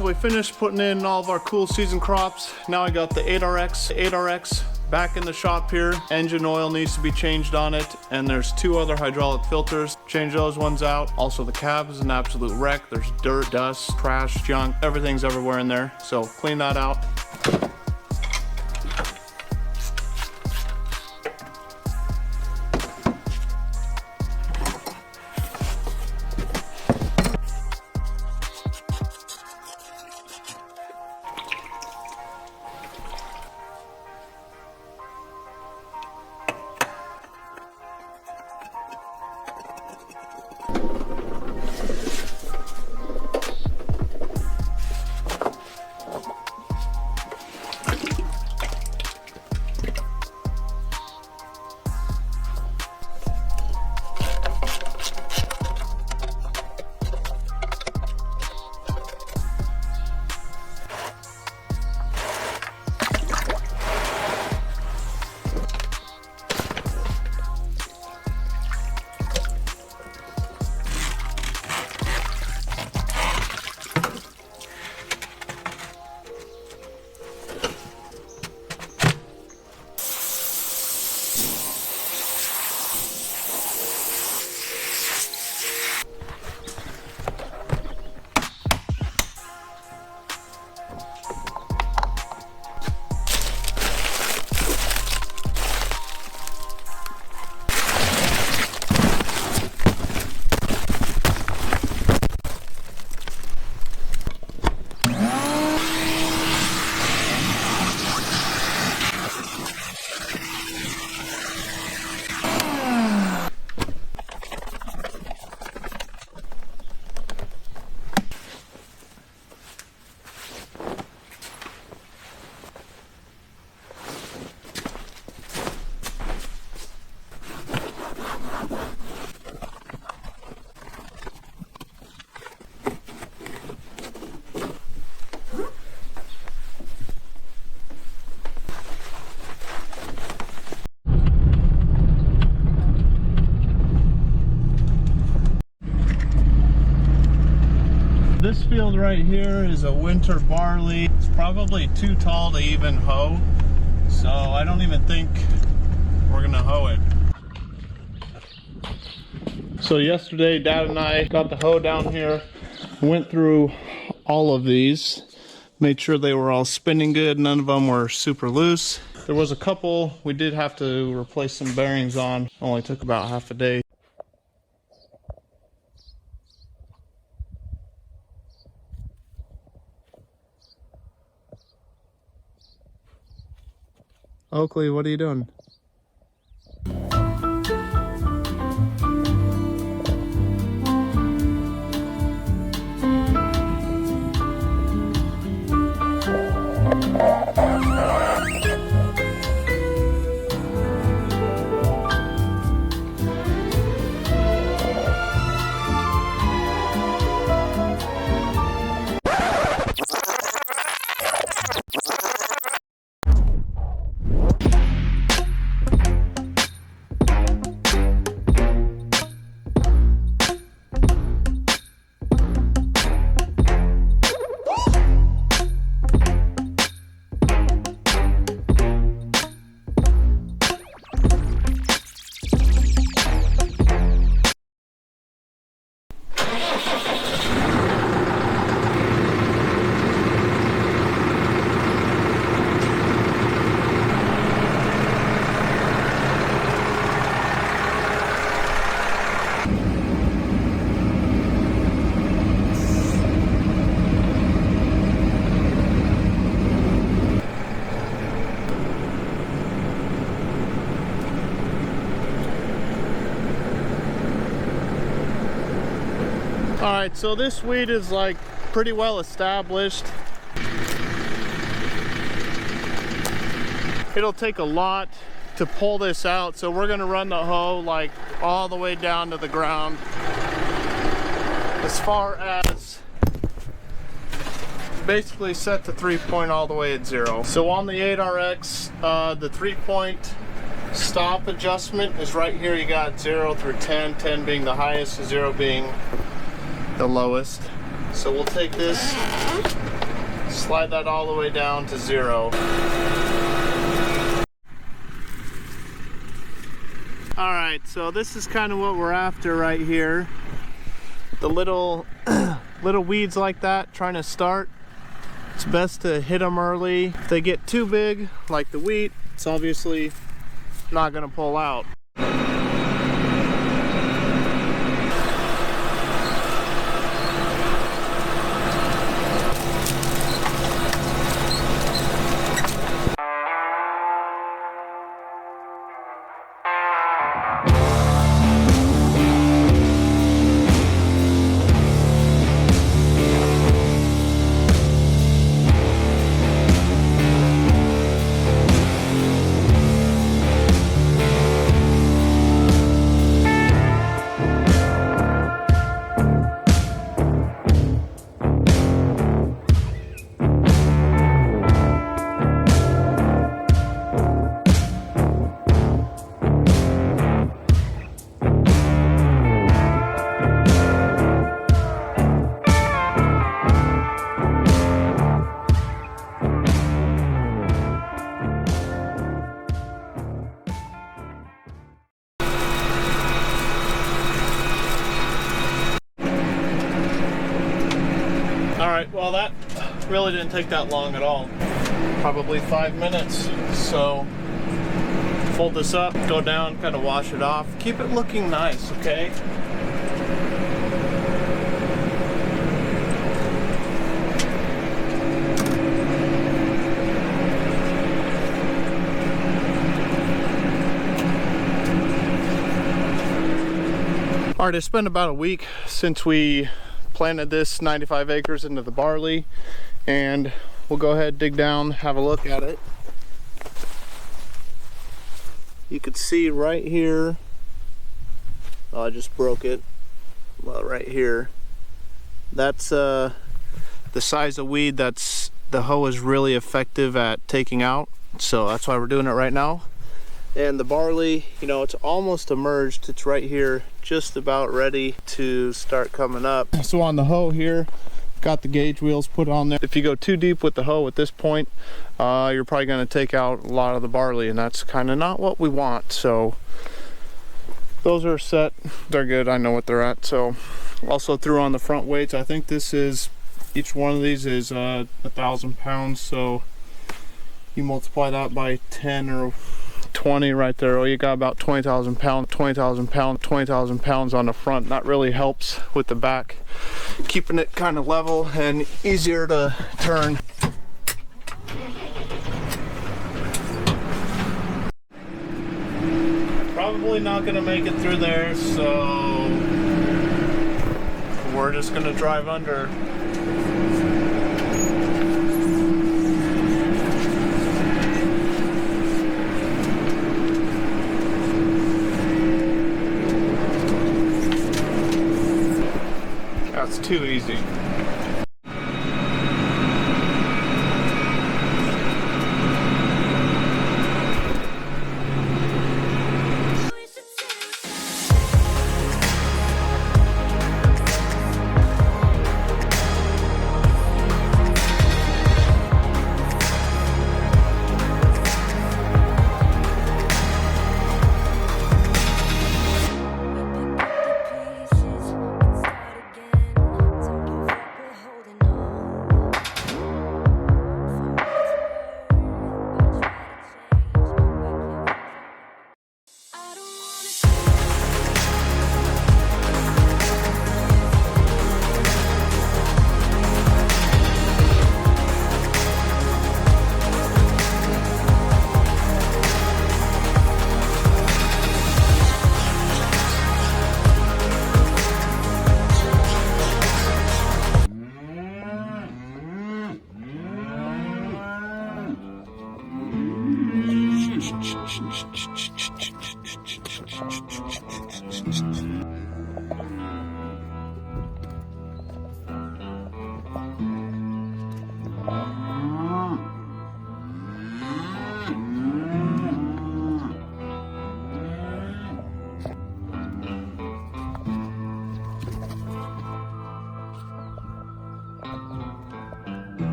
so we finished putting in all of our cool season crops. Now I got the 8RX back in the shop here. Engine oil needs to be changed on it, and there's 2 other hydraulic filters. Change those ones out. Also, the cab is an absolute wreck. There's dirt, dust, trash, junk, everything's everywhere in there. So clean that out. This field right here is a winter barley. It's probably too tall to even hoe, so I don't even think we're gonna hoe it. So yesterday, Dad and I got the hoe down here, went through all of these, made sure they were all spinning good. None of them were super loose. There was a couple we did have to replace some bearings on. Only took about half a day. Oakley, what are you doing? Alright, so this weed is like pretty well established. It'll take a lot to pull this out, so we're gonna run the hoe like all the way down to the ground, as far as basically set the 3-point all the way at 0. So on the 8RX, the 3-point stop adjustment is right here. You got 0 through 10, 10 being the highest, 0 being the lowest. So we'll take this slide that all the way down to 0. Alright, so this is kind of what we're after right here. The little little weeds like that trying to start, it's best to hit them early. If they get too big, like the wheat, it's obviously not going to pull out. Alright, well that really didn't take that long at all. Probably 5 minutes. So fold this up, go down, kind of wash it off. Keep it looking nice, okay? Alright, it's been about a week since we planted this 95 acres into the barley, and we'll go ahead, dig down, have a look at it. You could see right here, oh, I just broke it, well, right here, that's the size of weed that's the hoe is really effective at taking out, so that's why we're doing it right now. And the barley, you know, it's almost emerged. It's right here, just about ready to start coming up. So on the hoe here, got the gauge wheels put on there. If you go too deep with the hoe at this point, you're probably going to take out a lot of the barley, and that's kind of not what we want. So those are set. They're good. I know what they're at. So also threw on the front weights. I think this is, each one of these is 1,000 pounds. So you multiply that by 10 or 20 right there. Oh, you got about 20,000 pounds on the front. That really helps with the back, keeping it kind of level and easier to turn. Probably not gonna make it through there, so we're just gonna drive under. That's too easy.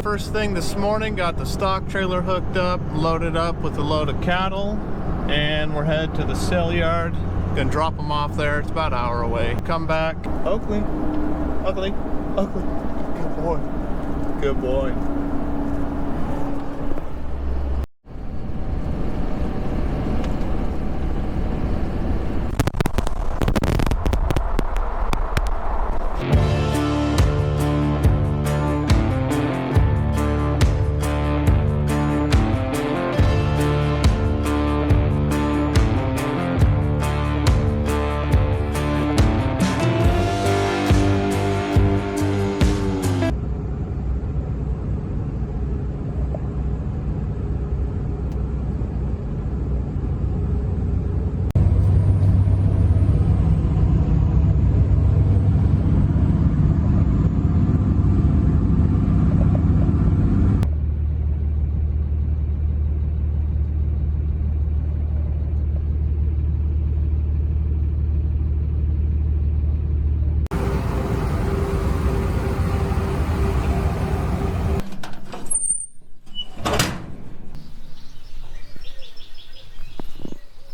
First thing this morning, got the stock trailer hooked up, loaded up with a load of cattle, and we're headed to the sale yard. Gonna drop them off there. It's about an hour away. Come back. Oakley, Oakley, Oakley. Good boy. Good boy.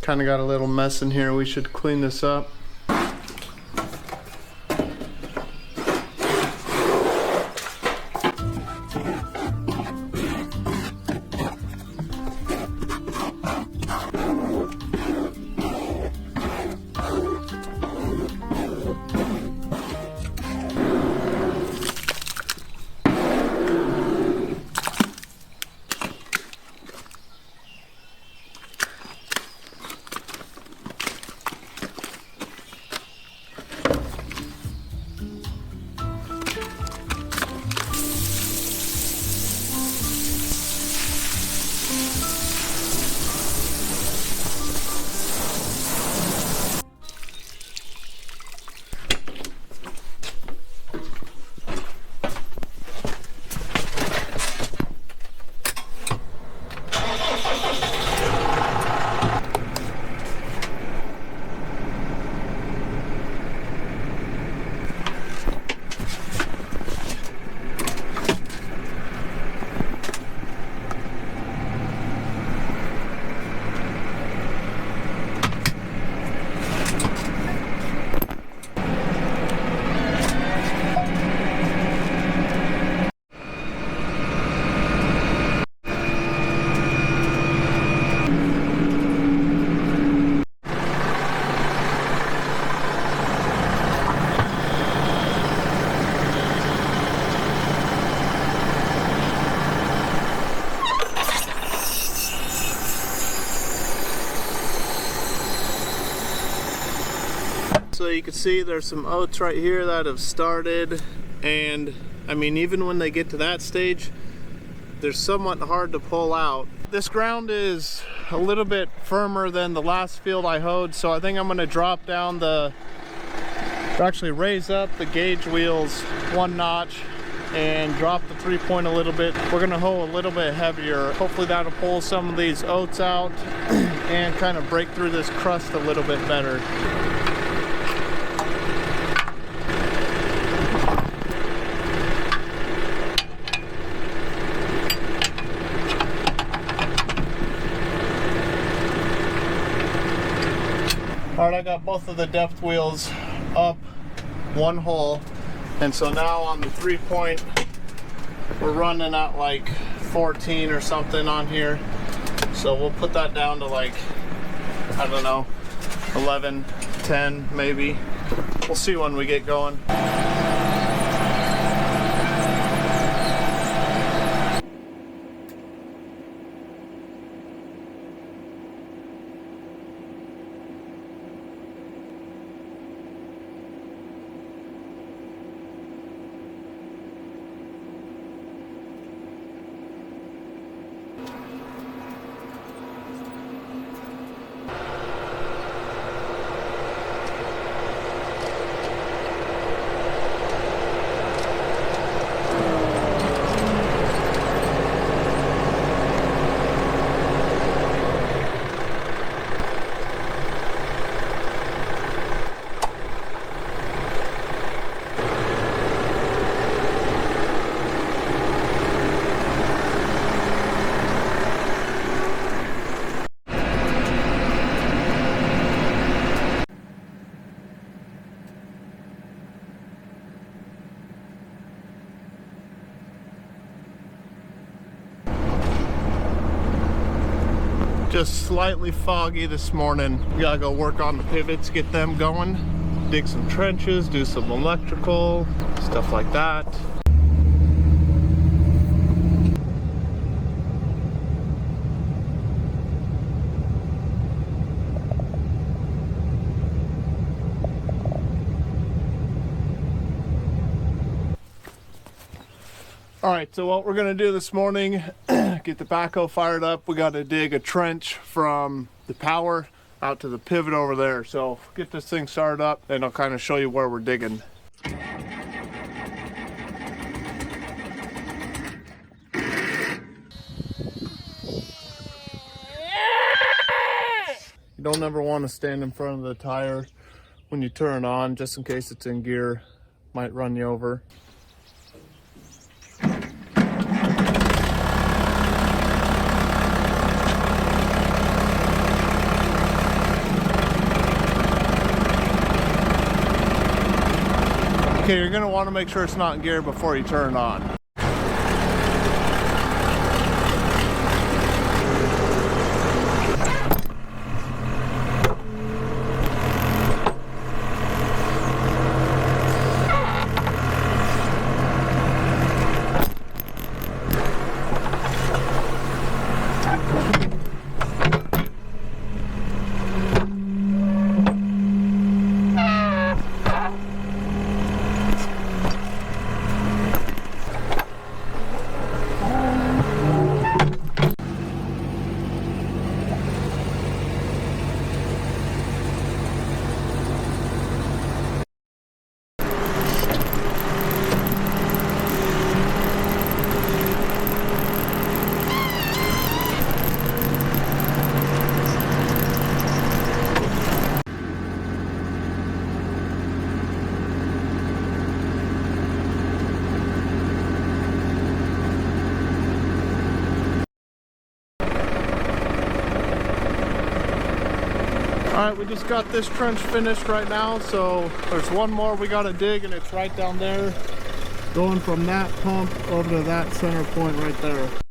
Kind of got a little mess in here. We should clean this up. So you can see there's some oats right here that have started, and I mean, even when they get to that stage, they're somewhat hard to pull out. This ground is a little bit firmer than the last field I hoed, so I think I'm going to drop down actually raise up the gauge wheels one notch and drop the 3-point a little bit. We're going to hoe a little bit heavier. Hopefully that'll pull some of these oats out and kind of break through this crust a little bit better. Alright, I got both of the depth wheels up one hole, and so now on the 3-point we're running at like 14 or something on here. So we'll put that down to like, I don't know, 11, 10 maybe. We'll see when we get going. Just slightly foggy this morning. We gotta go work on the pivots, get them going, dig some trenches, do some electrical, stuff like that. All right, so what we're gonna do this morning, get the backhoe fired up. We gotta dig a trench from the power out to the pivot over there. So get this thing started up and I'll kind of show you where we're digging. You don't ever want to stand in front of the tire when you turn it on, just in case it's in gear, might run you over. Okay, you're gonna want to make sure it's not in gear before you turn it on. All right, we just got this trench finished right now, so there's one more we gotta dig and it's right down there, going from that pump over to that center point right there.